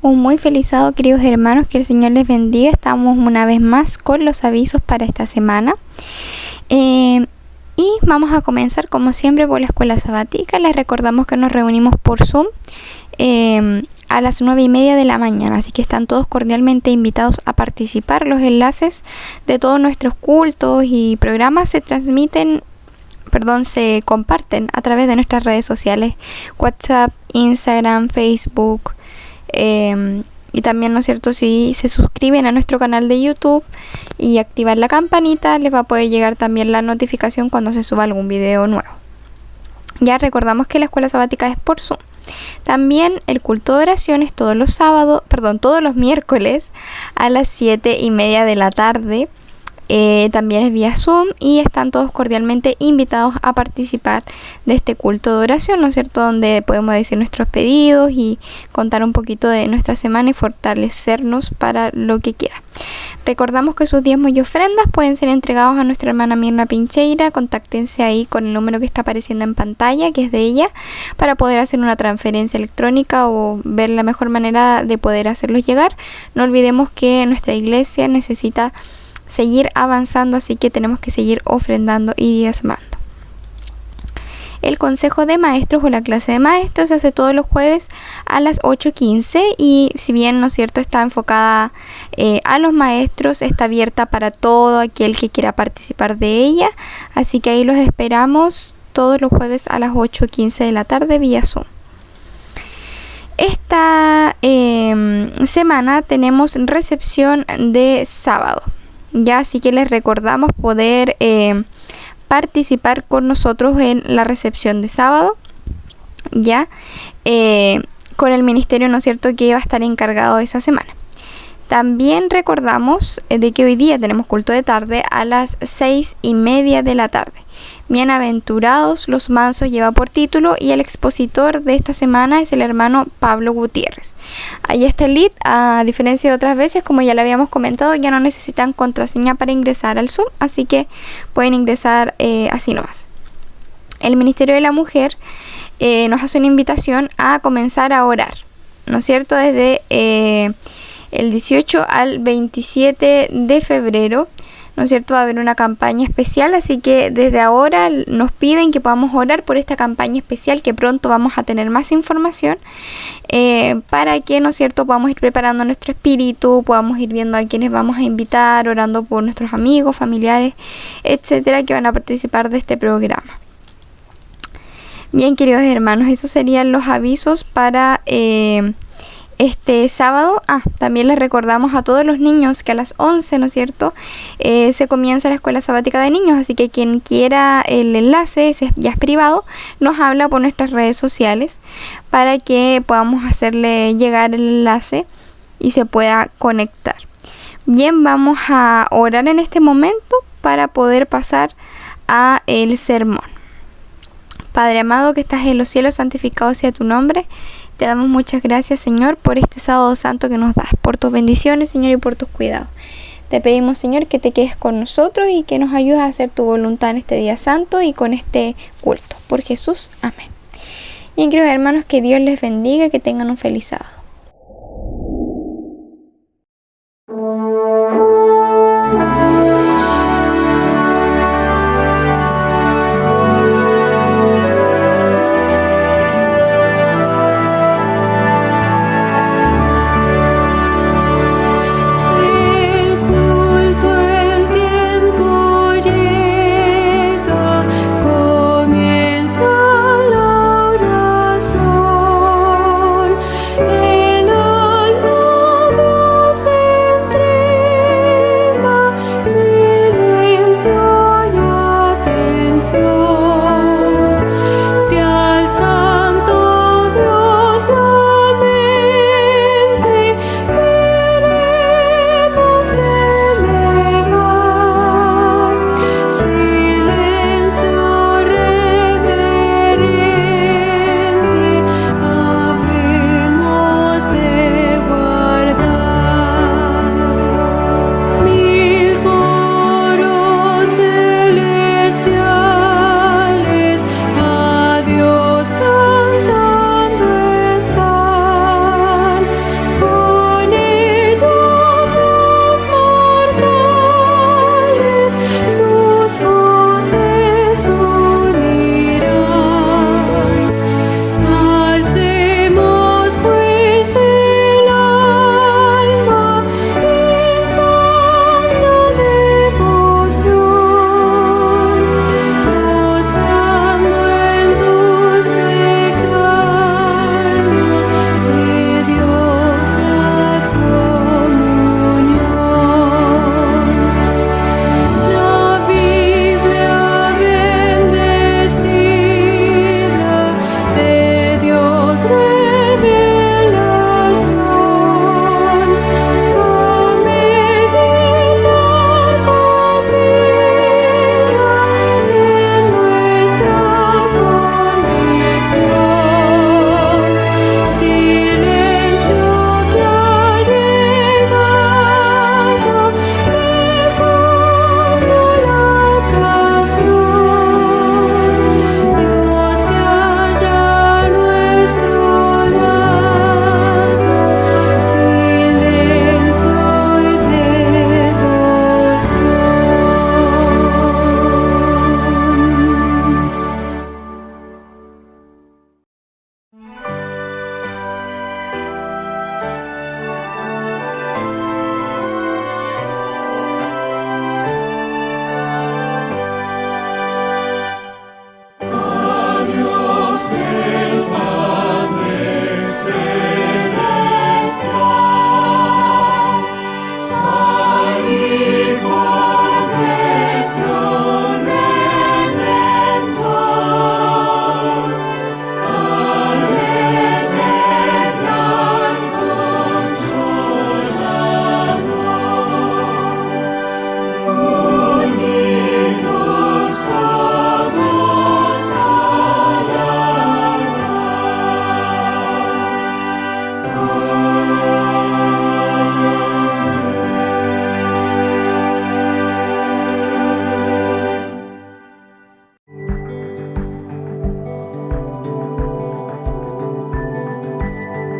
Un muy feliz sábado, queridos hermanos, que el Señor les bendiga. Estamos una vez más con los avisos para esta semana. Y vamos a comenzar como siempre por la escuela sabática. Les recordamos que nos reunimos por Zoom a las 9:30 de la mañana, así que están todos cordialmente invitados a participar. Los enlaces de todos nuestros cultos y programas se comparten a través de nuestras redes sociales: WhatsApp, Instagram, Facebook, y también, ¿no es cierto?, si se suscriben a nuestro canal de YouTube y activan la campanita, les va a poder llegar también la notificación cuando se suba algún video nuevo. Ya recordamos que la escuela sabática es por Zoom. También el culto de oración es todos los miércoles a las 7:30 de la tarde. También es vía Zoom y están todos cordialmente invitados a participar de este culto de oración, ¿no es cierto?, donde podemos decir nuestros pedidos y contar un poquito de nuestra semana y fortalecernos para lo que queda. Recordamos que sus diezmos y ofrendas pueden ser entregados a nuestra hermana Mirna Pincheira. Contáctense ahí con el número que está apareciendo en pantalla, que es de ella, para poder hacer una transferencia electrónica o ver la mejor manera de poder hacerlos llegar. No olvidemos que nuestra iglesia necesita seguir avanzando, así que tenemos que seguir ofrendando y diezmando. El consejo de maestros o la clase de maestros se hace todos los jueves a las 8:15 y si bien, ¿no es cierto?, está enfocada a los maestros, está abierta para todo aquel que quiera participar de ella, así que ahí los esperamos todos los jueves a las 8:15 de la tarde vía Zoom. Esta semana tenemos recepción de sábado. Ya, así que les recordamos poder participar con nosotros en la recepción de sábado, ya, con el ministerio, ¿no es cierto?, que va a estar encargado de esa semana. También recordamos de que hoy día tenemos culto de tarde a las 6:30 de la tarde. Bienaventurados los mansos lleva por título y el expositor de esta semana es el hermano Pablo Gutiérrez. Ahí está el lead. A diferencia de otras veces, como ya lo habíamos comentado, ya no necesitan contraseña para ingresar al Zoom, así que pueden ingresar así nomás. El Ministerio de la Mujer nos hace una invitación a comenzar a orar, ¿no es cierto?, desde el 18 al 27 de febrero. ¿No es cierto?, va a haber una campaña especial, así que desde ahora nos piden que podamos orar por esta campaña especial, que pronto vamos a tener más información, para que, ¿no es cierto?, podamos ir preparando nuestro espíritu, podamos ir viendo a quienes vamos a invitar, orando por nuestros amigos, familiares, etcétera, que van a participar de este programa. Bien, queridos hermanos, esos serían los avisos para este sábado. También les recordamos a todos los niños que a las 11, ¿no es cierto?, se comienza la escuela sabática de niños, así que quien quiera el enlace, ese ya es privado, nos habla por nuestras redes sociales para que podamos hacerle llegar el enlace y se pueda conectar. Bien, vamos a orar en este momento para poder pasar a el sermón. Padre amado que estás en los cielos, santificado sea tu nombre. Te damos muchas gracias, Señor, por este sábado santo que nos das, por tus bendiciones, Señor, y por tus cuidados. Te pedimos, Señor, que te quedes con nosotros y que nos ayudes a hacer tu voluntad en este día santo y con este culto. Por Jesús, amén. Bien, queridos hermanos, que Dios les bendiga y que tengan un feliz sábado. Comienza la oración.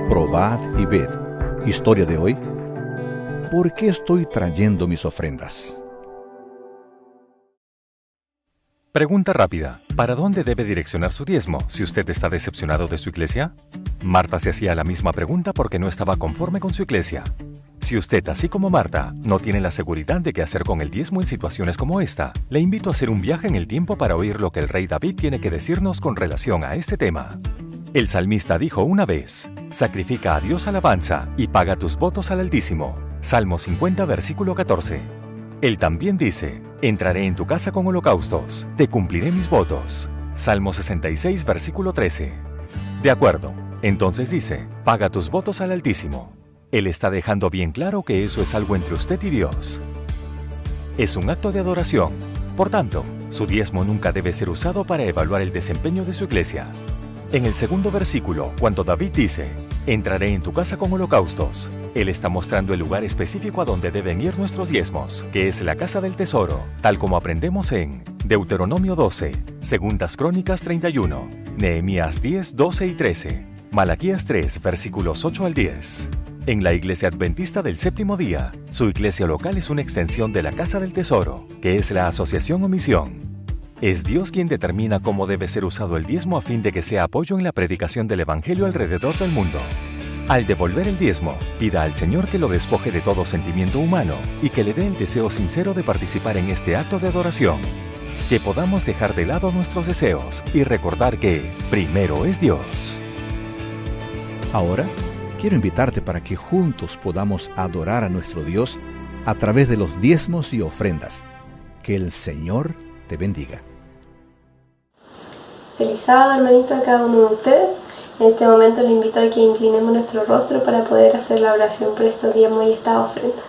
Probad y ved. Historia de hoy. ¿Por qué estoy trayendo mis ofrendas? Pregunta rápida. ¿Para dónde debe direccionar su diezmo si usted está decepcionado de su iglesia? Marta se hacía la misma pregunta porque no estaba conforme con su iglesia. Si usted, así como Marta, no tiene la seguridad de qué hacer con el diezmo en situaciones como esta, le invito a hacer un viaje en el tiempo para oír lo que el rey David tiene que decirnos con relación a este tema. El salmista dijo una vez: sacrifica a Dios alabanza y paga tus votos al Altísimo. Salmo 50, versículo 14. Él también dice: entraré en tu casa con holocaustos, te cumpliré mis votos. Salmo 66, versículo 13. De acuerdo, entonces dice: paga tus votos al Altísimo. Él está dejando bien claro que eso es algo entre usted y Dios. Es un acto de adoración. Por tanto, su diezmo nunca debe ser usado para evaluar el desempeño de su iglesia. En el segundo versículo, cuando David dice: entraré en tu casa con holocaustos, él está mostrando el lugar específico a donde deben ir nuestros diezmos, que es la casa del tesoro, tal como aprendemos en Deuteronomio 12, Segundas Crónicas 31, Nehemías 10, 12 y 13, Malaquías 3, versículos 8 al 10. En la Iglesia Adventista del Séptimo Día, su iglesia local es una extensión de la Casa del Tesoro, que es la asociación o misión. Es Dios quien determina cómo debe ser usado el diezmo a fin de que sea apoyo en la predicación del Evangelio alrededor del mundo. Al devolver el diezmo, pida al Señor que lo despoje de todo sentimiento humano y que le dé el deseo sincero de participar en este acto de adoración. Que podamos dejar de lado nuestros deseos y recordar que primero es Dios. Ahora, quiero invitarte para que juntos podamos adorar a nuestro Dios a través de los diezmos y ofrendas. Que el Señor te bendiga. Feliz sábado, hermanito, a cada uno de ustedes. En este momento le invito a que inclinemos nuestro rostro para poder hacer la oración por estos diezmos y estas ofrendas.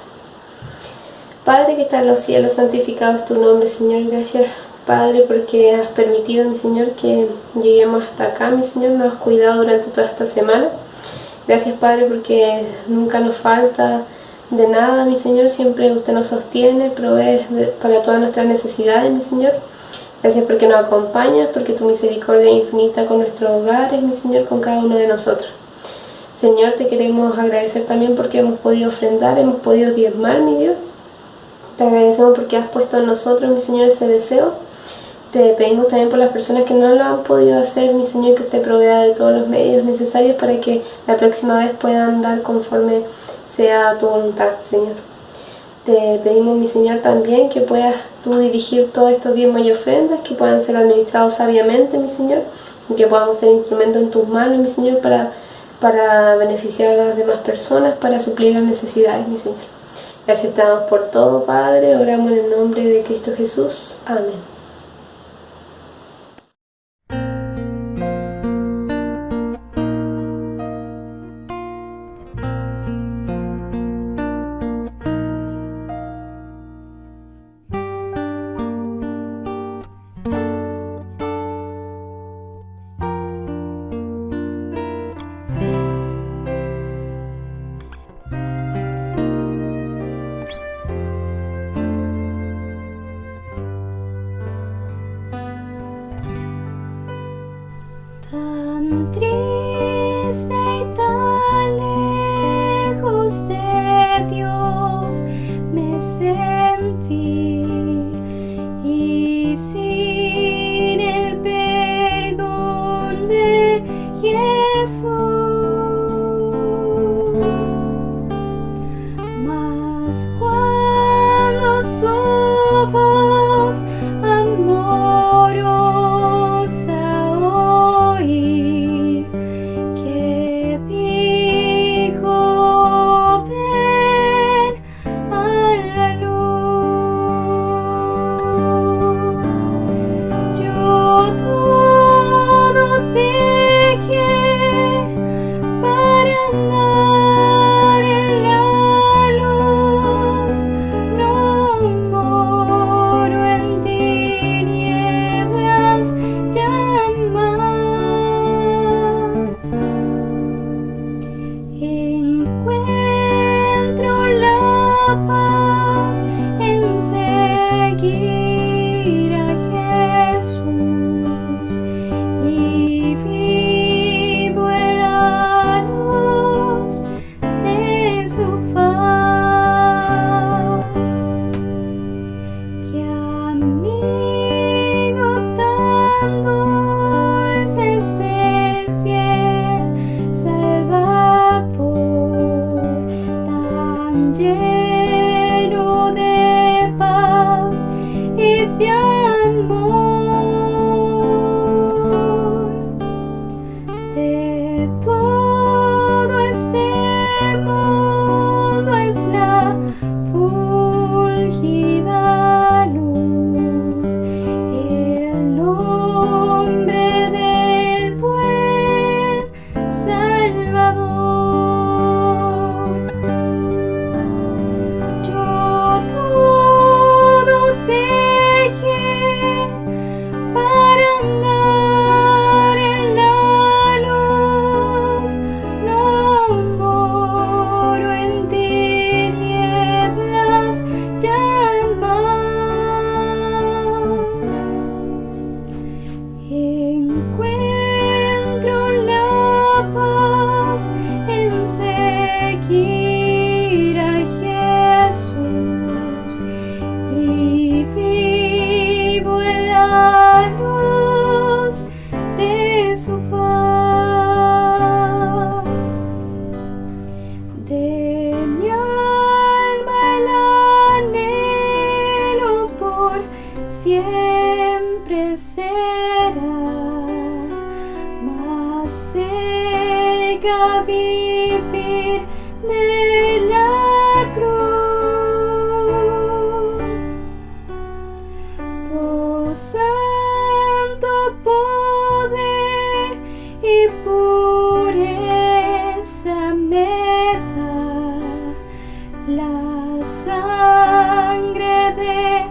Padre que está en los cielos, santificado es tu nombre, Señor. Gracias, Padre, porque has permitido, mi Señor, que lleguemos hasta acá, mi Señor. Nos has cuidado durante toda esta semana. Gracias, Padre, porque nunca nos falta de nada, mi Señor. Siempre usted nos sostiene, provee para todas nuestras necesidades, mi Señor. Gracias porque nos acompañas, porque tu misericordia es infinita con nuestros hogares, mi Señor, con cada uno de nosotros. Señor, te queremos agradecer también porque hemos podido ofrendar, hemos podido diezmar, mi Dios. Te agradecemos porque has puesto en nosotros, mi Señor, ese deseo. Te pedimos también por las personas que no lo han podido hacer, mi Señor, que usted provea de todos los medios necesarios para que la próxima vez puedan dar conforme sea tu voluntad, Señor. Te pedimos, mi Señor, también que puedas tú dirigir todos estos diezmos y ofrendas, que puedan ser administrados sabiamente, mi Señor, y que podamos ser instrumentos en tus manos, mi Señor, para beneficiar a las demás personas, para suplir las necesidades, mi Señor. Gracias te damos por todo, Padre. Oramos en el nombre de Cristo Jesús. Amén. Tan triste y tan lejos de Dios me sentí, y sin el perdón de Jesús. Mas cuando su voz amorosa oí, su faz. De mi alma el anhelo por siempre será, más cerca vivir de la cruz. Tu santo poder y pureza me da la sangre de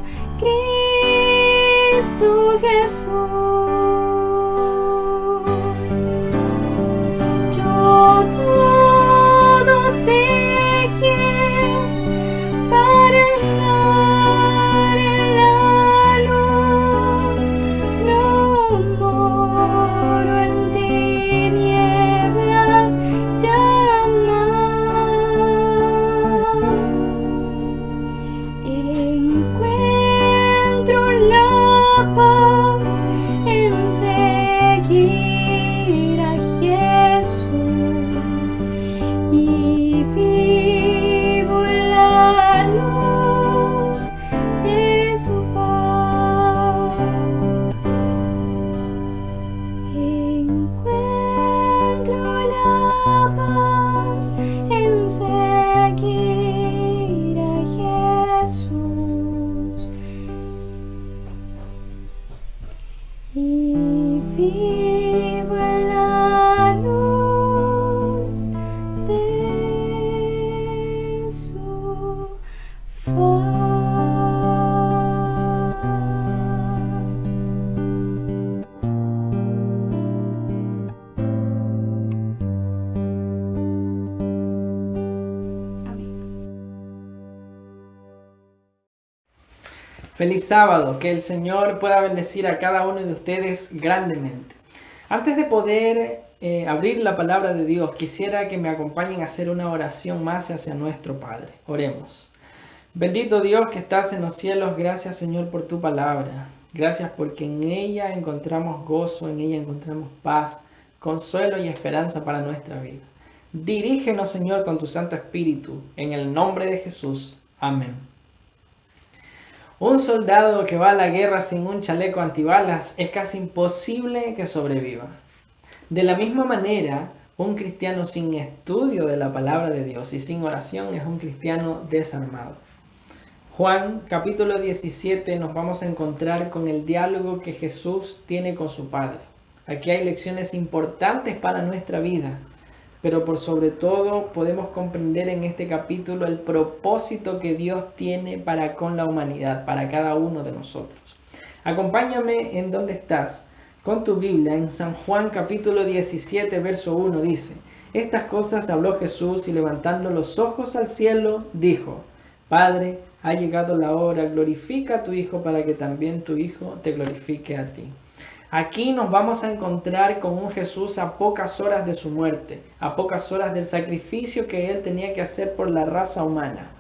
Cristo Jesús. Yo todo dejé para andar en la luz, no moro en tinieblas ya más. Encuentro la paz en seguir a Jesús y vivo en la luz de su faz. Encuentro la paz en seguir a Jesús y vivo en la luz de su faz. Feliz sábado, que el Señor pueda bendecir a cada uno de ustedes grandemente. Antes de poder abrir la palabra de Dios, quisiera que me acompañen a hacer una oración más hacia nuestro Padre. Oremos. Bendito Dios que estás en los cielos, gracias Señor por tu palabra. Gracias porque en ella encontramos gozo, en ella encontramos paz, consuelo y esperanza para nuestra vida. Dirígenos Señor con tu Santo Espíritu, en el nombre de Jesús. Amén. Un soldado que va a la guerra sin un chaleco antibalas es casi imposible que sobreviva. De la misma manera, un cristiano sin estudio de la palabra de Dios y sin oración es un cristiano desarmado. Juan capítulo 17 nos vamos a encontrar con el diálogo que Jesús tiene con su Padre. Aquí hay lecciones importantes para nuestra vida, pero por sobre todo podemos comprender en este capítulo el propósito que Dios tiene para con la humanidad, para cada uno de nosotros. Acompáñame en donde estás, con tu Biblia, en San Juan capítulo 17, verso 1 dice: Estas cosas habló Jesús y levantando los ojos al cielo, dijo: Padre, ha llegado la hora, glorifica a tu Hijo para que también tu Hijo te glorifique a ti. Aquí nos vamos a encontrar con un Jesús a pocas horas de su muerte, a pocas horas del sacrificio que Él tenía que hacer por la raza humana.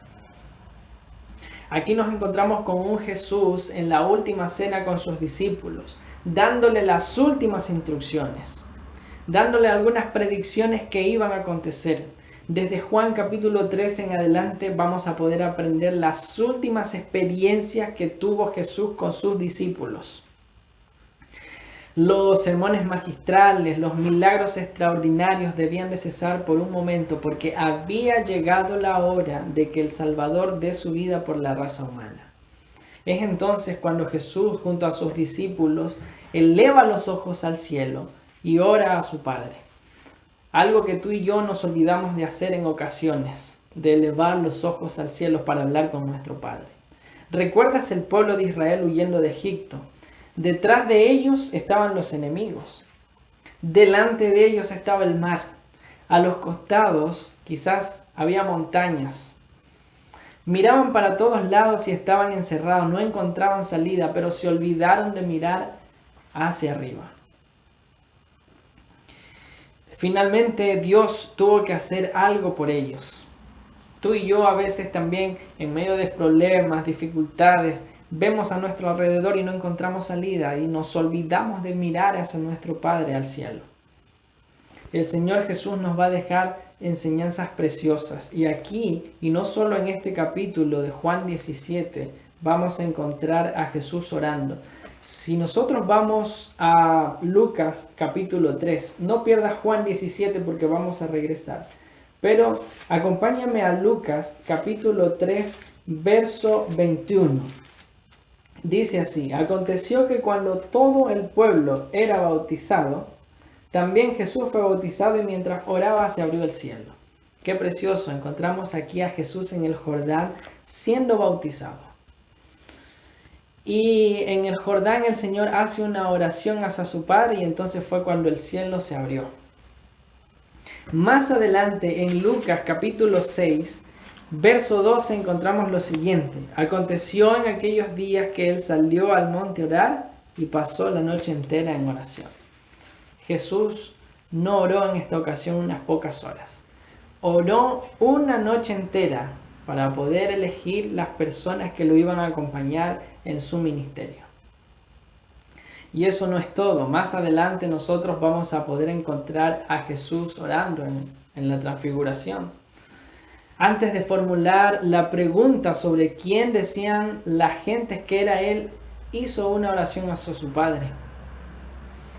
Aquí nos encontramos con un Jesús en la última cena con sus discípulos, dándole las últimas instrucciones, dándole algunas predicciones que iban a acontecer. Desde Juan capítulo 3 en adelante vamos a poder aprender las últimas experiencias que tuvo Jesús con sus discípulos. Los sermones magistrales, los milagros extraordinarios debían de cesar por un momento porque había llegado la hora de que el Salvador dé su vida por la raza humana. Es entonces cuando Jesús junto a sus discípulos eleva los ojos al cielo y ora a su Padre. Algo que tú y yo nos olvidamos de hacer en ocasiones, de elevar los ojos al cielo para hablar con nuestro Padre. ¿Recuerdas el pueblo de Israel huyendo de Egipto? Detrás de ellos estaban los enemigos. Delante de ellos estaba el mar. A los costados quizás había montañas. Miraban para todos lados y estaban encerrados. No encontraban salida, pero se olvidaron de mirar hacia arriba. Finalmente Dios tuvo que hacer algo por ellos. Tú y yo a veces también en medio de problemas, dificultades, vemos a nuestro alrededor y no encontramos salida y nos olvidamos de mirar hacia nuestro Padre al cielo. El Señor Jesús nos va a dejar enseñanzas preciosas. Y aquí, y no solo en este capítulo de Juan 17, vamos a encontrar a Jesús orando. Si nosotros vamos a Lucas capítulo 3, no pierdas Juan 17 porque vamos a regresar. Pero acompáñame a Lucas capítulo 3, verso 21. Dice así: aconteció que cuando todo el pueblo era bautizado, también Jesús fue bautizado y mientras oraba se abrió el cielo. Qué precioso, encontramos aquí a Jesús en el Jordán siendo bautizado. Y en el Jordán el Señor hace una oración hacia su Padre y entonces fue cuando el cielo se abrió. Más adelante en Lucas capítulo 6, verso 12 encontramos lo siguiente: aconteció en aquellos días que él salió al monte a orar y pasó la noche entera en oración. Jesús no oró en esta ocasión unas pocas horas. Oró una noche entera para poder elegir las personas que lo iban a acompañar en su ministerio. Y eso no es todo. Más adelante nosotros vamos a poder encontrar a Jesús orando en la transfiguración. Antes de formular la pregunta sobre quién decían las gentes que era él, hizo una oración hacia su Padre.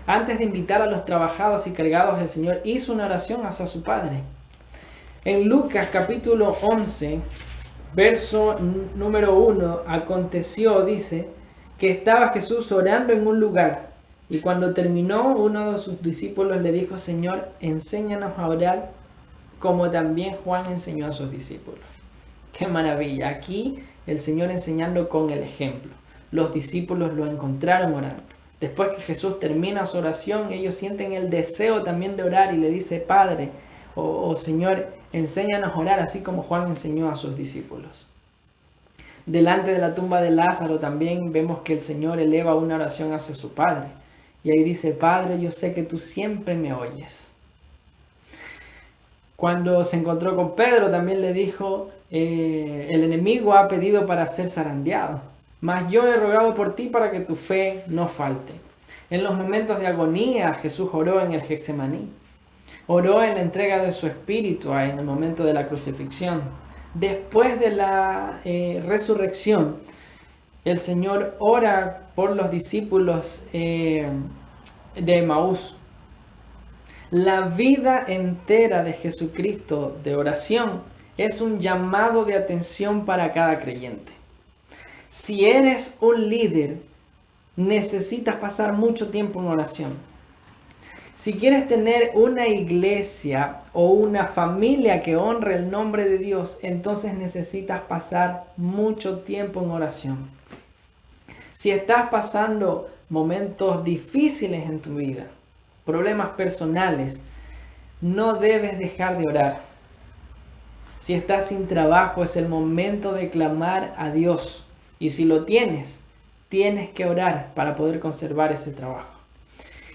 Antes de invitar a los trabajados y cargados, el Señor hizo una oración hacia su Padre. En Lucas capítulo 11, verso número 1, aconteció, dice, que estaba Jesús orando en un lugar. Y cuando terminó, uno de sus discípulos le dijo: Señor, enséñanos a orar como también Juan enseñó a sus discípulos. ¡Qué maravilla! Aquí el Señor enseñando con el ejemplo. Los discípulos lo encontraron orando. Después que Jesús termina su oración, ellos sienten el deseo también de orar y le dice: Padre, o Señor, enséñanos a orar así como Juan enseñó a sus discípulos. Delante de la tumba de Lázaro también vemos que el Señor eleva una oración hacia su Padre. Y ahí dice: Padre, yo sé que tú siempre me oyes. Cuando se encontró con Pedro también le dijo: el enemigo ha pedido para ser zarandeado, mas yo he rogado por ti para que tu fe no falte. En los momentos de agonía Jesús oró en el Getsemaní. Oró en la entrega de su espíritu en el momento de la crucifixión. Después de la resurrección, el Señor ora por los discípulos de Emaús. La vida entera de Jesucristo de oración es un llamado de atención para cada creyente. Si eres un líder, necesitas pasar mucho tiempo en oración. Si quieres tener una iglesia o una familia que honre el nombre de Dios, entonces necesitas pasar mucho tiempo en oración. Si estás pasando momentos difíciles en tu vida, problemas personales, no debes dejar de orar. Si estás sin trabajo, es el momento de clamar a Dios. Y si lo tienes, tienes que orar para poder conservar ese trabajo.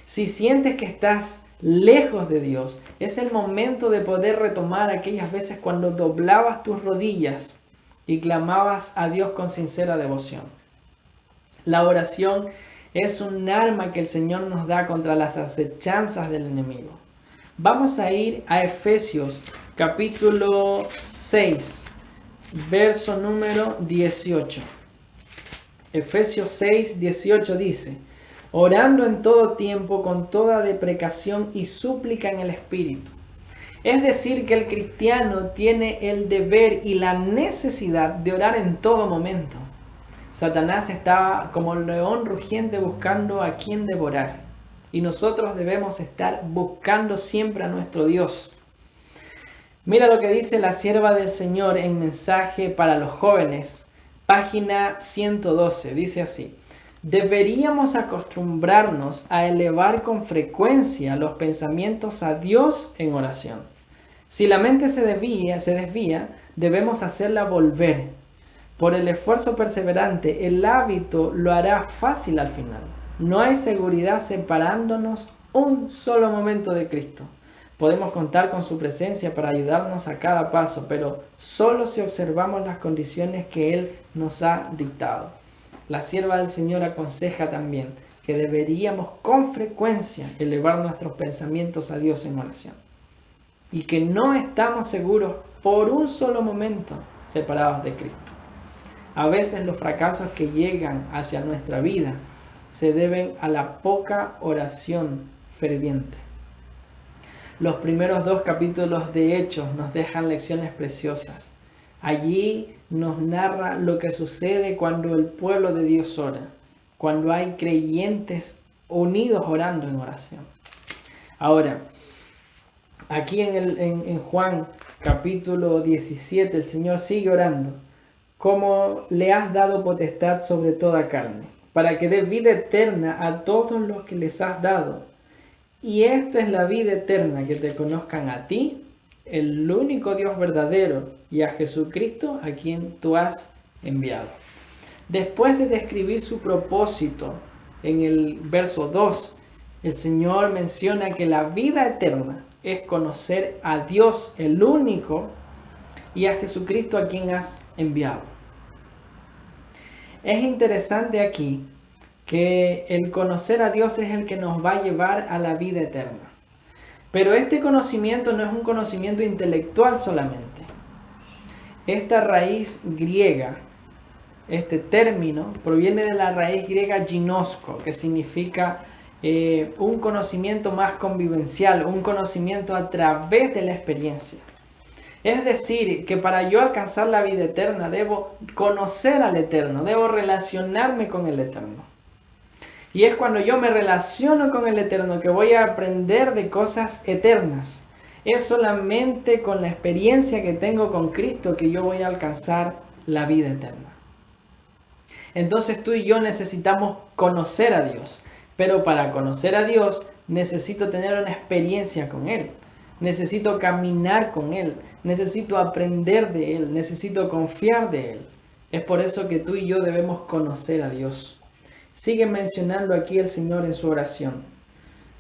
Si sientes que estás lejos de Dios, es el momento de poder retomar aquellas veces cuando doblabas tus rodillas y clamabas a Dios con sincera devoción. La oración es un arma que el Señor nos da contra las acechanzas del enemigo. Vamos a ir a Efesios capítulo 6, verso número 18. Efesios 6, 18 dice: orando en todo tiempo con toda deprecación y súplica en el Espíritu. Es decir, que el cristiano tiene el deber y la necesidad de orar en todo momento. Satanás está como león rugiente buscando a quien devorar. Y nosotros debemos estar buscando siempre a nuestro Dios. Mira lo que dice la sierva del Señor en Mensaje para los Jóvenes, página 112. Dice así: deberíamos acostumbrarnos a elevar con frecuencia los pensamientos a Dios en oración. Si la mente se desvía, debemos hacerla volver. Por el esfuerzo perseverante, el hábito lo hará fácil al final. No hay seguridad separándonos un solo momento de Cristo. Podemos contar con su presencia para ayudarnos a cada paso, pero solo si observamos las condiciones que Él nos ha dictado. La sierva del Señor aconseja también que deberíamos con frecuencia elevar nuestros pensamientos a Dios en oración. Y que no estamos seguros por un solo momento separados de Cristo. A veces los fracasos que llegan hacia nuestra vida se deben a la poca oración ferviente. Los primeros 2 capítulos de Hechos nos dejan lecciones preciosas. Allí nos narra lo que sucede cuando el pueblo de Dios ora, cuando hay creyentes unidos orando en oración. Ahora, aquí en Juan capítulo 17, el Señor sigue orando, como le has dado potestad sobre toda carne, para que dé vida eterna a todos los que les has dado. Y esta es la vida eterna, que te conozcan a ti, el único Dios verdadero, y a Jesucristo, a quien tú has enviado. Después de describir su propósito en el verso 2, el Señor menciona que la vida eterna es conocer a Dios, el único, y a Jesucristo, a quien has enviado. Es interesante aquí que el conocer a Dios es el que nos va a llevar a la vida eterna. Pero este conocimiento no es un conocimiento intelectual solamente. Esta raíz griega, este término, proviene de la raíz griega ginosko, que significa un conocimiento más convivencial, un conocimiento a través de la experiencia. Es decir, que para yo alcanzar la vida eterna debo conocer al Eterno, debo relacionarme con el Eterno. Y es cuando yo me relaciono con el Eterno que voy a aprender de cosas eternas. Es solamente con la experiencia que tengo con Cristo que yo voy a alcanzar la vida eterna. Entonces tú y yo necesitamos conocer a Dios. Pero para conocer a Dios necesito tener una experiencia con Él. Necesito caminar con Él. Necesito aprender de Él. Necesito confiar de Él. Es por eso que tú y yo debemos conocer a Dios. Sigue mencionando aquí el Señor en su oración.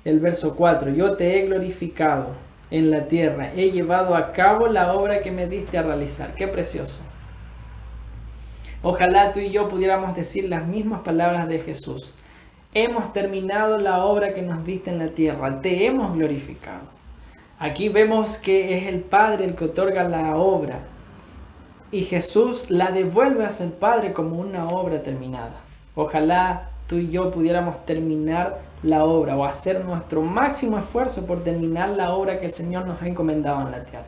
El verso 4. Yo te he glorificado en la tierra. He llevado a cabo la obra que me diste a realizar. Qué precioso. Ojalá tú y yo pudiéramos decir las mismas palabras de Jesús. Hemos terminado la obra que nos diste en la tierra. Te hemos glorificado. Aquí vemos que es el Padre el que otorga la obra. Y Jesús la devuelve hacia el Padre como una obra terminada. Ojalá tú y yo pudiéramos terminar la obra o hacer nuestro máximo esfuerzo por terminar la obra que el Señor nos ha encomendado en la tierra.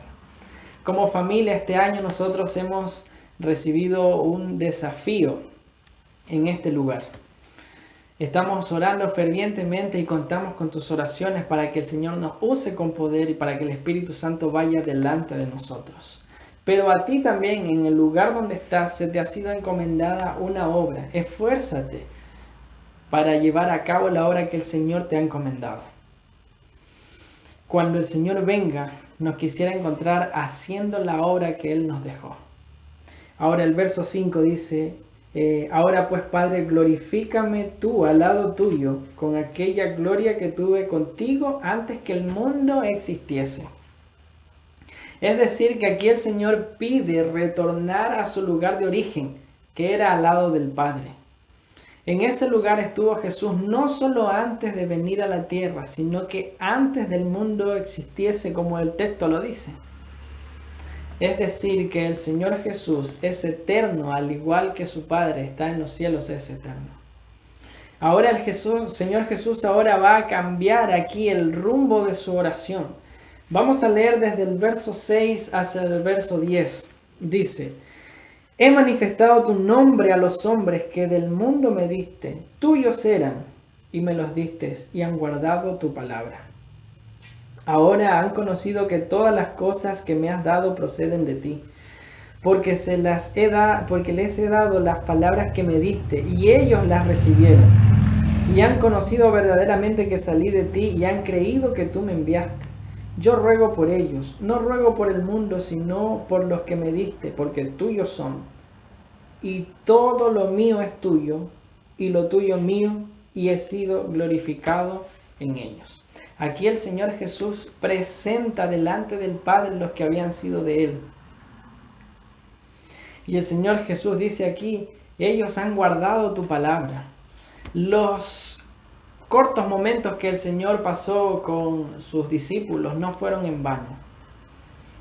Como familia, este año nosotros hemos recibido un desafío en este lugar. Estamos orando fervientemente y contamos con tus oraciones para que el Señor nos use con poder y para que el Espíritu Santo vaya delante de nosotros. Pero a ti también, en el lugar donde estás, se te ha sido encomendada una obra. Esfuérzate para llevar a cabo la obra que el Señor te ha encomendado. Cuando el Señor venga, nos quisiera encontrar haciendo la obra que Él nos dejó. Ahora el verso 5 dice, ahora pues Padre, glorifícame tú al lado tuyo con aquella gloria que tuve contigo antes que el mundo existiese. Es decir, que aquí el Señor pide retornar a su lugar de origen, que era al lado del Padre. En ese lugar estuvo Jesús no solo antes de venir a la tierra, sino que antes del mundo existiese, como el texto lo dice. Es decir, que el Señor Jesús es eterno, al igual que su Padre está en los cielos, es eterno. Ahora el Señor Jesús ahora va a cambiar aquí el rumbo de su oración. Vamos a leer desde el verso 6 hasta el verso 10. Dice, he manifestado tu nombre a los hombres que del mundo me diste. Tuyos eran y me los diste y han guardado tu palabra. Ahora han conocido que todas las cosas que me has dado proceden de ti, porque les he dado las palabras que me diste, y ellos las recibieron. Y han conocido verdaderamente que salí de ti, y han creído que tú me enviaste. Yo ruego por ellos, no ruego por el mundo, sino por los que me diste, porque tuyos son. Y todo lo mío es tuyo, y lo tuyo mío, y he sido glorificado en ellos. Aquí el Señor Jesús presenta delante del Padre los que habían sido de Él. Y el Señor Jesús dice aquí, Ellos han guardado tu palabra. Los cortos momentos que el Señor pasó con sus discípulos no fueron en vano.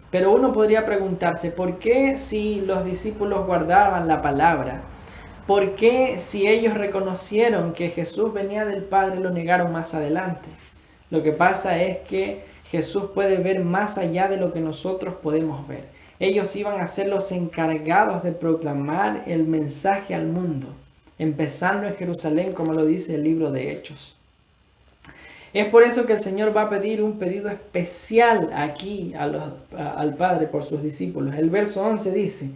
Pero uno podría preguntarse, ¿por qué si los discípulos guardaban la palabra? ¿Por qué si ellos reconocieron que Jesús venía del Padre lo negaron más adelante? Lo que pasa es que Jesús puede ver más allá de lo que nosotros podemos ver. Ellos iban a ser los encargados de proclamar el mensaje al mundo, empezando en Jerusalén, como lo dice el libro de Hechos. Es por eso que el Señor va a pedir un pedido especial aquí al Padre por sus discípulos. El verso 11 dice,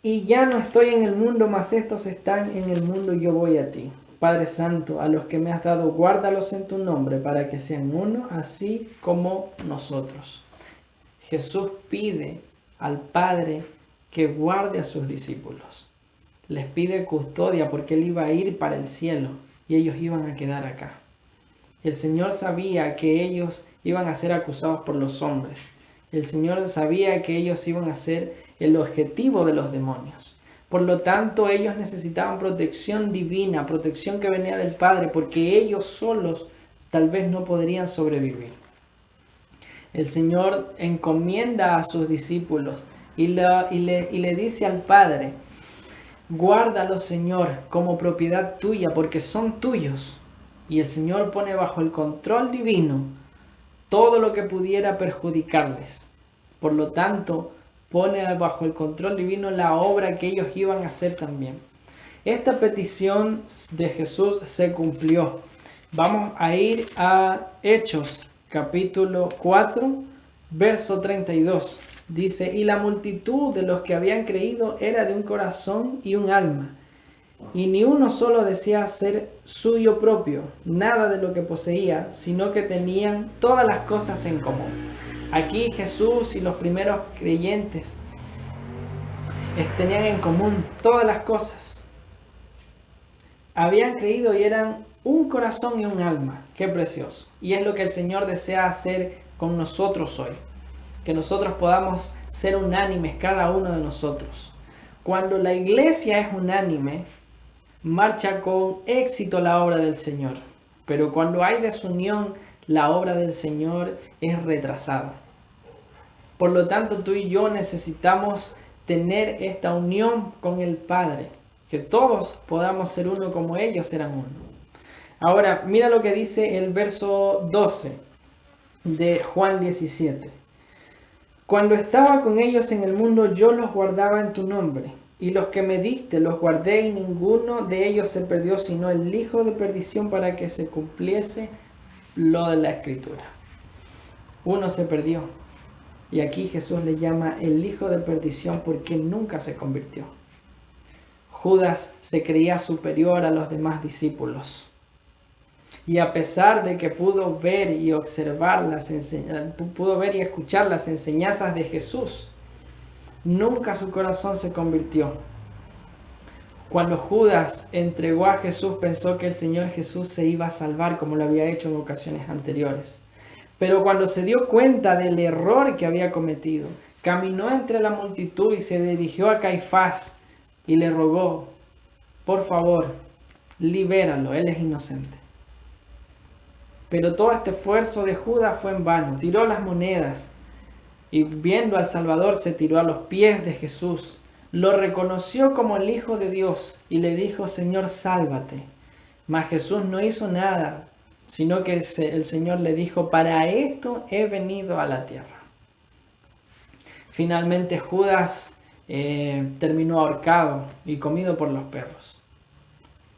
y ya no estoy en el mundo, mas estos están en el mundo y yo voy a ti. Padre Santo, a los que me has dado, guárdalos en tu nombre para que sean uno, así como nosotros. Jesús pide al Padre que guarde a sus discípulos. Les pide custodia porque Él iba a ir para el cielo y ellos iban a quedar acá. El Señor sabía que ellos iban a ser acusados por los hombres. El Señor sabía que ellos iban a ser el objetivo de los demonios. Por lo tanto, ellos necesitaban protección divina, protección que venía del Padre, porque ellos solos tal vez no podrían sobrevivir. El Señor encomienda a sus discípulos y le dice al Padre, guárdalos, Señor, como propiedad tuya, porque son tuyos. Y el Señor pone bajo el control divino todo lo que pudiera perjudicarles. Por lo tanto, pone bajo el control divino la obra que ellos iban a hacer también. Esta petición de Jesús se cumplió. Vamos a ir a Hechos, capítulo 4, verso 32. Dice, y la multitud de los que habían creído era de un corazón y un alma. Y ni uno solo decía ser suyo propio, nada de lo que poseía, sino que tenían todas las cosas en común. Aquí Jesús y los primeros creyentes tenían en común todas las cosas. Habían creído y eran un corazón y un alma. Qué precioso. Y es lo que el Señor desea hacer con nosotros hoy. Que nosotros podamos ser unánimes, cada uno de nosotros. Cuando la iglesia es unánime, marcha con éxito la obra del Señor. Pero cuando hay desunión, la obra del Señor es retrasada. Por lo tanto, tú y yo necesitamos tener esta unión con el Padre. Que todos podamos ser uno como ellos eran uno. Ahora, mira lo que dice el verso 12 de Juan 17. Cuando estaba con ellos en el mundo, yo los guardaba en tu nombre. Y los que me diste los guardé y ninguno de ellos se perdió, sino el hijo de perdición para que se cumpliese lo de la Escritura. Uno se perdió. Y aquí Jesús le llama el hijo de perdición porque nunca se convirtió. Judas se creía superior a los demás discípulos. Y a pesar de que pudo ver y escuchar las enseñanzas de Jesús, nunca su corazón se convirtió. Cuando Judas entregó a Jesús, pensó que el Señor Jesús se iba a salvar como lo había hecho en ocasiones anteriores. Pero cuando se dio cuenta del error que había cometido, caminó entre la multitud y se dirigió a Caifás y le rogó, por favor, libéralo, él es inocente. Pero todo este esfuerzo de Judas fue en vano. Tiró las monedas y viendo al Salvador se tiró a los pies de Jesús. Lo reconoció como el Hijo de Dios y le dijo, Señor, sálvate. Mas Jesús no hizo nada, sino que el Señor le dijo, para esto he venido a la tierra. Finalmente Judas terminó ahorcado y comido por los perros.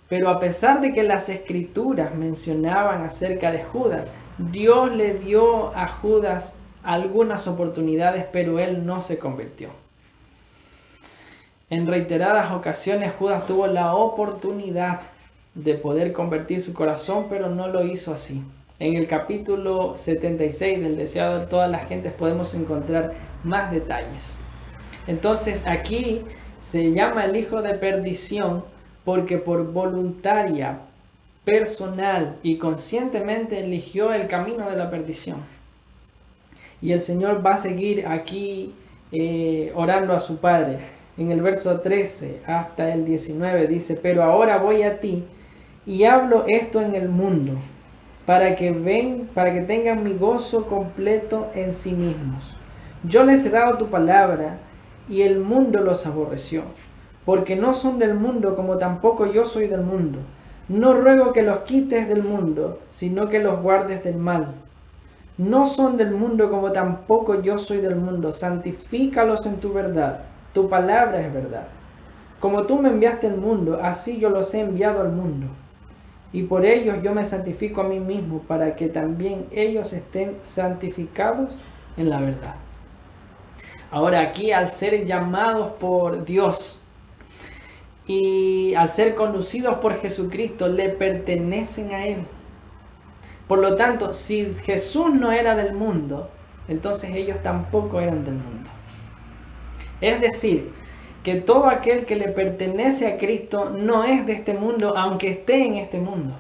Pero a pesar de que las Escrituras mencionaban acerca de Judas, Dios le dio a Judas algunas oportunidades, pero él no se convirtió. En reiteradas ocasiones Judas tuvo la oportunidad de poder convertir su corazón, pero no lo hizo así. En el capítulo 76 del Deseado de todas las gentes podemos encontrar más detalles. Entonces aquí se llama el hijo de perdición porque por voluntaria, personal y conscientemente eligió el camino de la perdición. Y el Señor va a seguir aquí orando a su Padre. en el verso 13 hasta el 19 dice: pero ahora voy a ti y hablo esto en el mundo, para que tengan mi gozo completo en sí mismos. Yo les he dado tu palabra y el mundo los aborreció, porque no son del mundo como tampoco yo soy del mundo. No ruego que los quites del mundo, sino que los guardes del mal. No son del mundo como tampoco yo soy del mundo. Santifícalos en tu verdad. Tu palabra es verdad. Como tú me enviaste al mundo, así yo los he enviado al mundo. Y por ellos yo me santifico a mí mismo, para que también ellos estén santificados en la verdad. Ahora aquí, al ser llamados por Dios y al ser conducidos por Jesucristo, le pertenecen a Él. Por lo tanto, si Jesús no era del mundo, entonces ellos tampoco eran del mundo. Es decir, que todo aquel que le pertenece a Cristo no es de este mundo, aunque esté en este mundo.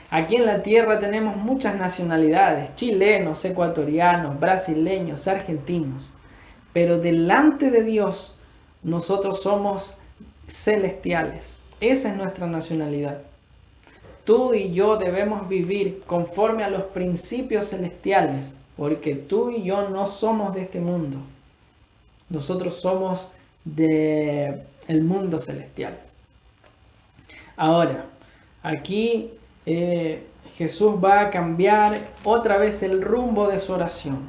Aquí en la tierra tenemos muchas nacionalidades: chilenos, ecuatorianos, brasileños, argentinos. Pero delante de Dios, nosotros somos celestiales. Esa es nuestra nacionalidad. Tú y yo debemos vivir conforme a los principios celestiales, porque tú y yo no somos de este mundo. Nosotros somos del mundo celestial. Ahora, aquí Jesús va a cambiar otra vez el rumbo de su oración.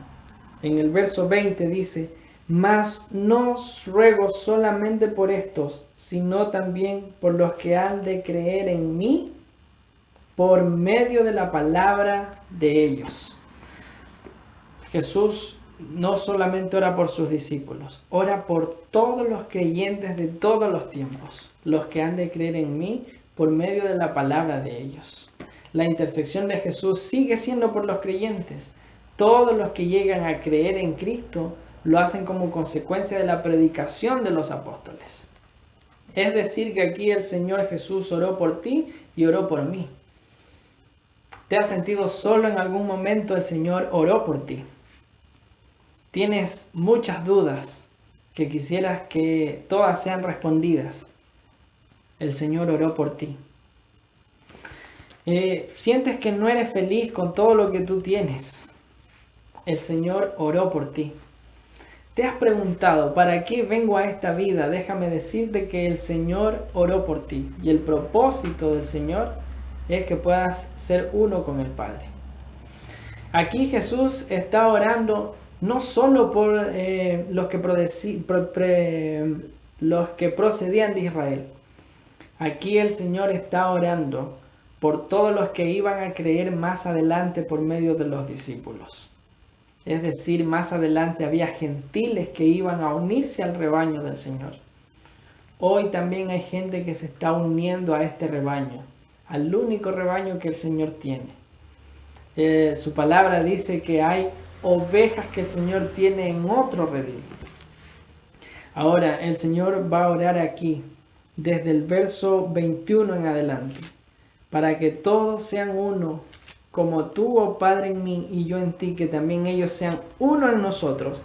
En el verso 20 dice: mas no os ruego solamente por estos, sino también por los que han de creer en mí por medio de la palabra de ellos. Jesús no solamente ora por sus discípulos, ora por todos los creyentes de todos los tiempos, los que han de creer en mí por medio de la palabra de ellos. La intersección de Jesús sigue siendo por los creyentes. Todos los que llegan a creer en Cristo lo hacen como consecuencia de la predicación de los apóstoles. Es decir, que aquí el Señor Jesús oró por ti y oró por mí. ¿Te has sentido solo en algún momento? El Señor oró por ti. Tienes muchas dudas que quisieras que todas sean respondidas. El Señor oró por ti. Sientes que no eres feliz con todo lo que tú tienes. El Señor oró por ti. ¿Te has preguntado para qué vengo a esta vida? Déjame decirte que el Señor oró por ti. Y el propósito del Señor es que puedas ser uno con el Padre. Aquí Jesús está orando no solo por los que procedían de Israel. Aquí el Señor está orando por todos los que iban a creer más adelante por medio de los discípulos. Es decir, más adelante había gentiles que iban a unirse al rebaño del Señor. Hoy también hay gente que se está uniendo a este rebaño, al único rebaño que el Señor tiene. Su palabra dice que hay ovejas que el Señor tiene en otro redil. Ahora, el Señor va a orar aquí, desde el verso 21 en adelante, para que todos sean uno, como tú, oh Padre, en mí y yo en ti, que también ellos sean uno en nosotros,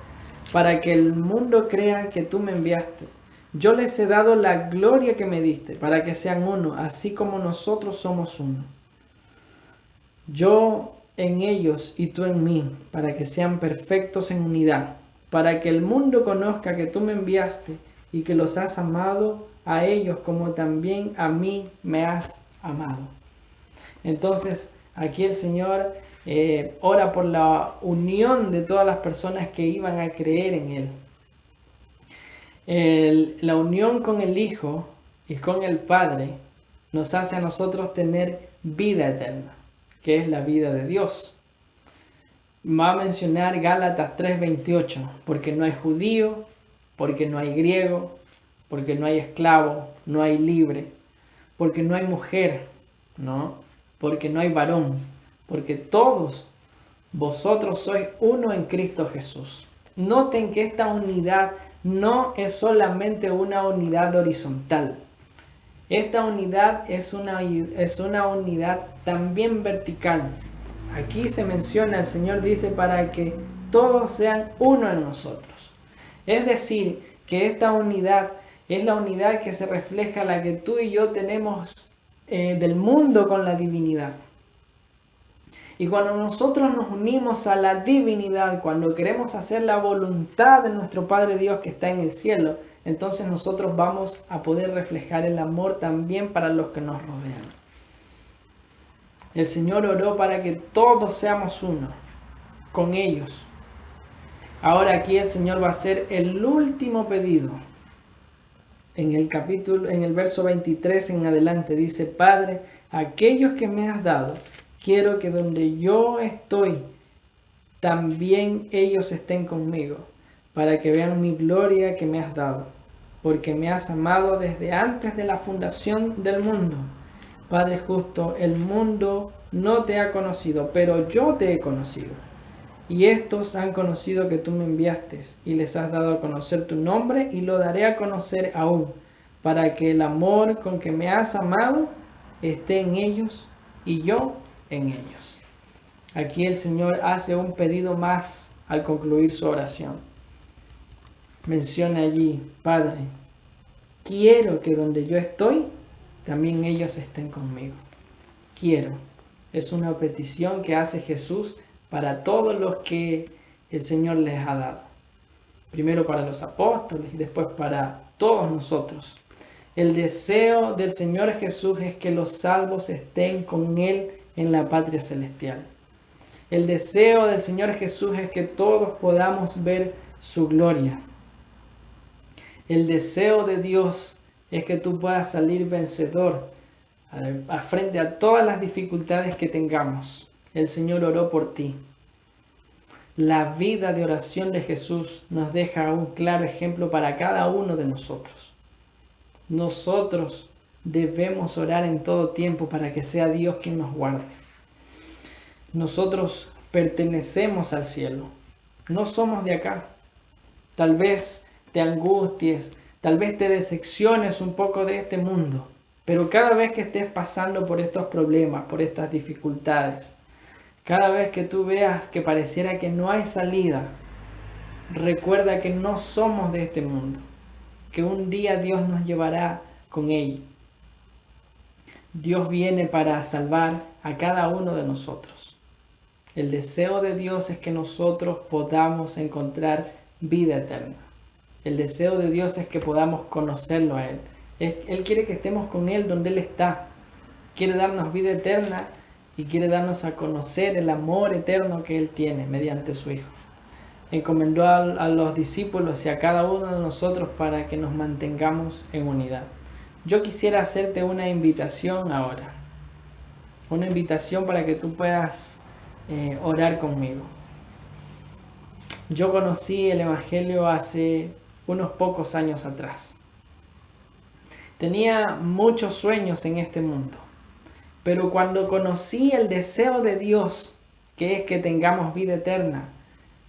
para que el mundo crea que tú me enviaste. Yo les he dado la gloria que me diste, para que sean uno, así como nosotros somos uno. Yo en ellos y tú en mí, para que sean perfectos en unidad, para que el mundo conozca que tú me enviaste y que los has amado a ellos como también a mí me has amado. Entonces, aquí el Señor ora por la unión de todas las personas que iban a creer en Él. La unión con el Hijo y con el Padre nos hace a nosotros tener vida eterna, que es la vida de Dios. Va a mencionar Gálatas 3:28, porque no hay judío, porque no hay griego, porque no hay esclavo, no hay libre, porque no hay mujer, ¿no? Porque no hay varón, porque todos vosotros sois uno en Cristo Jesús. Noten que esta unidad no es solamente una unidad horizontal. Esta unidad es una unidad también vertical. Aquí se menciona, el Señor dice, para que todos sean uno en nosotros. Es decir, que esta unidad es la unidad que se refleja la que tú y yo tenemos del mundo con la divinidad. Y cuando nosotros nos unimos a la divinidad, cuando queremos hacer la voluntad de nuestro Padre Dios que está en el cielo, entonces nosotros vamos a poder reflejar el amor también para los que nos rodean. El Señor oró para que todos seamos uno con ellos. Ahora aquí el Señor va a hacer el último pedido. En el verso 23 en adelante dice: Padre, aquellos que me has dado, quiero que donde yo estoy, también ellos estén conmigo, para que vean mi gloria que me has dado, porque me has amado desde antes de la fundación del mundo. Padre justo, el mundo no te ha conocido, pero yo te he conocido. Y estos han conocido que tú me enviaste, y les has dado a conocer tu nombre, y lo daré a conocer aún, para que el amor con que me has amado esté en ellos, y yo en ellos. Aquí el Señor hace un pedido más al concluir su oración. Menciona allí: Padre, quiero que donde yo estoy, también ellos estén conmigo. Quiero. Es una petición que hace Jesús para todos los que el Señor les ha dado. Primero para los apóstoles y después para todos nosotros. El deseo del Señor Jesús es que los salvos estén con Él en la patria celestial. El deseo del Señor Jesús es que todos podamos ver su gloria. El deseo de Dios es que tú puedas salir vencedor frente a todas las dificultades que tengamos. El Señor oró por ti. La vida de oración de Jesús nos deja un claro ejemplo para cada uno de nosotros. Nosotros debemos orar en todo tiempo para que sea Dios quien nos guarde. Nosotros pertenecemos al cielo. No somos de acá. Tal vez te angusties, tal vez te decepciones un poco de este mundo. Pero cada vez que estés pasando por estos problemas, por estas dificultades, cada vez que tú veas que pareciera que no hay salida, recuerda que no somos de este mundo, que un día Dios nos llevará con Él. Dios viene para salvar a cada uno de nosotros. El deseo de Dios es que nosotros podamos encontrar vida eterna. El deseo de Dios es que podamos conocerlo a Él. Él quiere que estemos con Él donde Él está. Quiere darnos vida eterna y quiere darnos a conocer el amor eterno que Él tiene mediante su Hijo. Encomendó a los discípulos y a cada uno de nosotros para que nos mantengamos en unidad. Yo quisiera hacerte una invitación ahora. Una invitación para que tú puedas orar conmigo. Yo conocí el Evangelio hace unos pocos años atrás. Tenía muchos sueños en este mundo, pero cuando conocí el deseo de Dios, que es que tengamos vida eterna,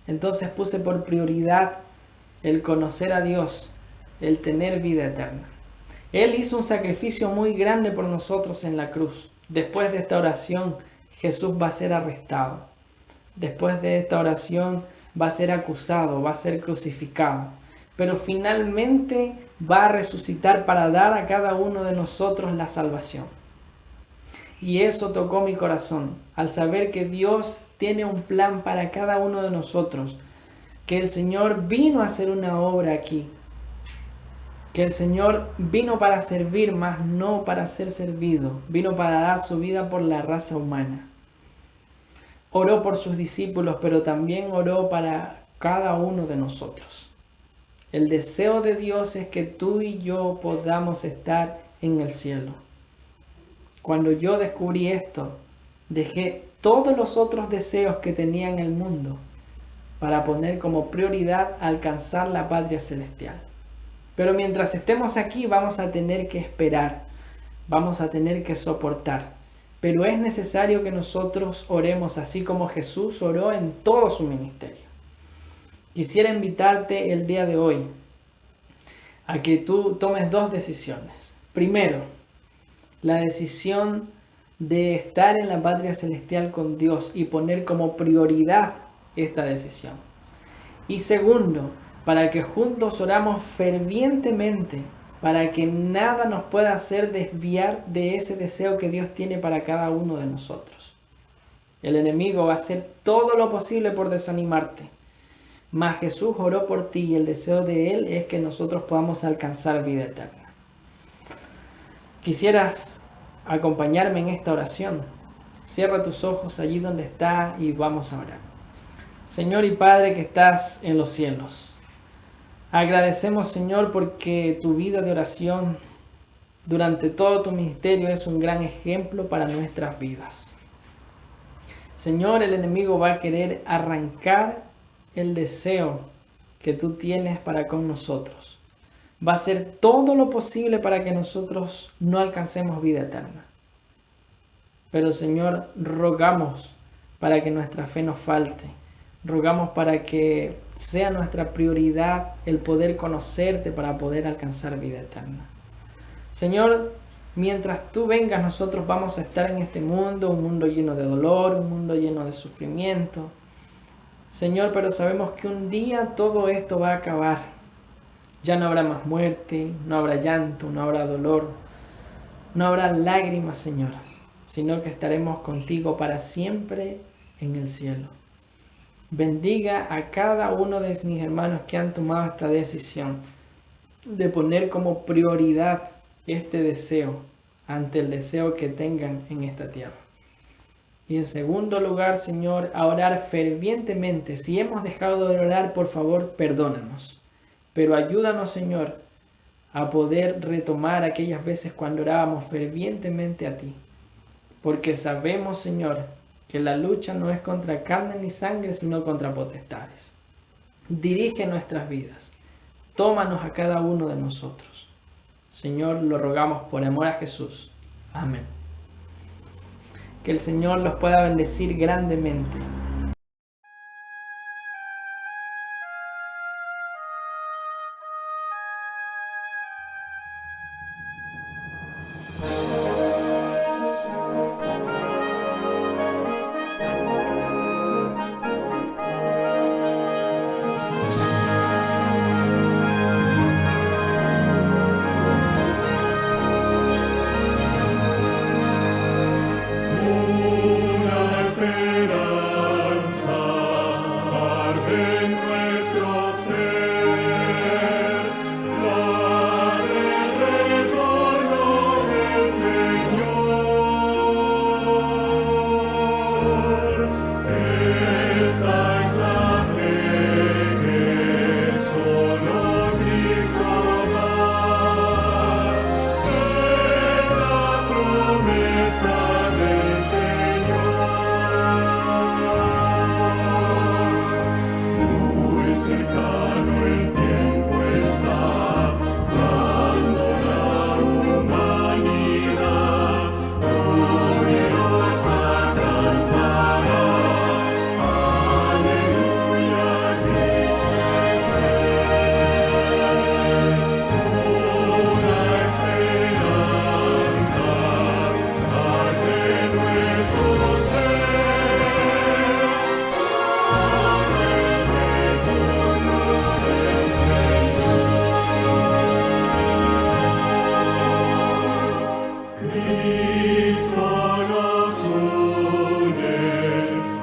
entonces puse por prioridad el conocer a Dios, el tener vida eterna. Él hizo un sacrificio muy grande por nosotros en la cruz. Después de esta oración, Jesús va a ser arrestado. Después de esta oración, va a ser acusado, va a ser crucificado. Pero finalmente va a resucitar para dar a cada uno de nosotros la salvación. Y eso tocó mi corazón, al saber que Dios tiene un plan para cada uno de nosotros, que el Señor vino a hacer una obra aquí, que el Señor vino para servir, mas no para ser servido, vino para dar su vida por la raza humana. Oró por sus discípulos, pero también oró para cada uno de nosotros. El deseo de Dios es que tú y yo podamos estar en el cielo. Cuando yo descubrí esto, dejé todos los otros deseos que tenía en el mundo para poner como prioridad alcanzar la patria celestial. Pero mientras estemos aquí vamos a tener que esperar, vamos a tener que soportar. Pero es necesario que nosotros oremos así como Jesús oró en todo su ministerio. Quisiera invitarte el día de hoy a que tú tomes dos decisiones. Primero, la decisión de estar en la patria celestial con Dios y poner como prioridad esta decisión. Y segundo, para que juntos oramos fervientemente, para que nada nos pueda hacer desviar de ese deseo que Dios tiene para cada uno de nosotros. El enemigo va a hacer todo lo posible por desanimarte, mas Jesús oró por ti y el deseo de Él es que nosotros podamos alcanzar vida eterna. ¿Quisieras acompañarme en esta oración? Cierra tus ojos allí donde está y vamos a orar. Señor y Padre que estás en los cielos, agradecemos, Señor, porque tu vida de oración durante todo tu ministerio es un gran ejemplo para nuestras vidas. Señor, el enemigo va a querer arrancar el deseo que tú tienes para con nosotros. Va a hacer todo lo posible para que nosotros no alcancemos vida eterna. Pero, Señor, rogamos para que nuestra fe no falte. Rogamos para que sea nuestra prioridad el poder conocerte para poder alcanzar vida eterna. Señor, mientras tú vengas, nosotros vamos a estar en este mundo, un mundo lleno de dolor, un mundo lleno de sufrimiento. Señor, pero sabemos que un día todo esto va a acabar. Ya no habrá más muerte, no habrá llanto, no habrá dolor, no habrá lágrimas, Señor, sino que estaremos contigo para siempre en el cielo. Bendiga a cada uno de mis hermanos que han tomado esta decisión de poner como prioridad este deseo ante el deseo que tengan en esta tierra. Y en segundo lugar, Señor, a orar fervientemente. Si hemos dejado de orar, por favor, perdónanos. Pero ayúdanos, Señor, a poder retomar aquellas veces cuando orábamos fervientemente a ti. Porque sabemos, Señor, que la lucha no es contra carne ni sangre, sino contra potestades. Dirige nuestras vidas. Tómanos a cada uno de nosotros. Señor, lo rogamos por amor a Jesús. Amén. Que el Señor los pueda bendecir grandemente.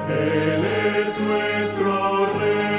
Él es nuestro Rey.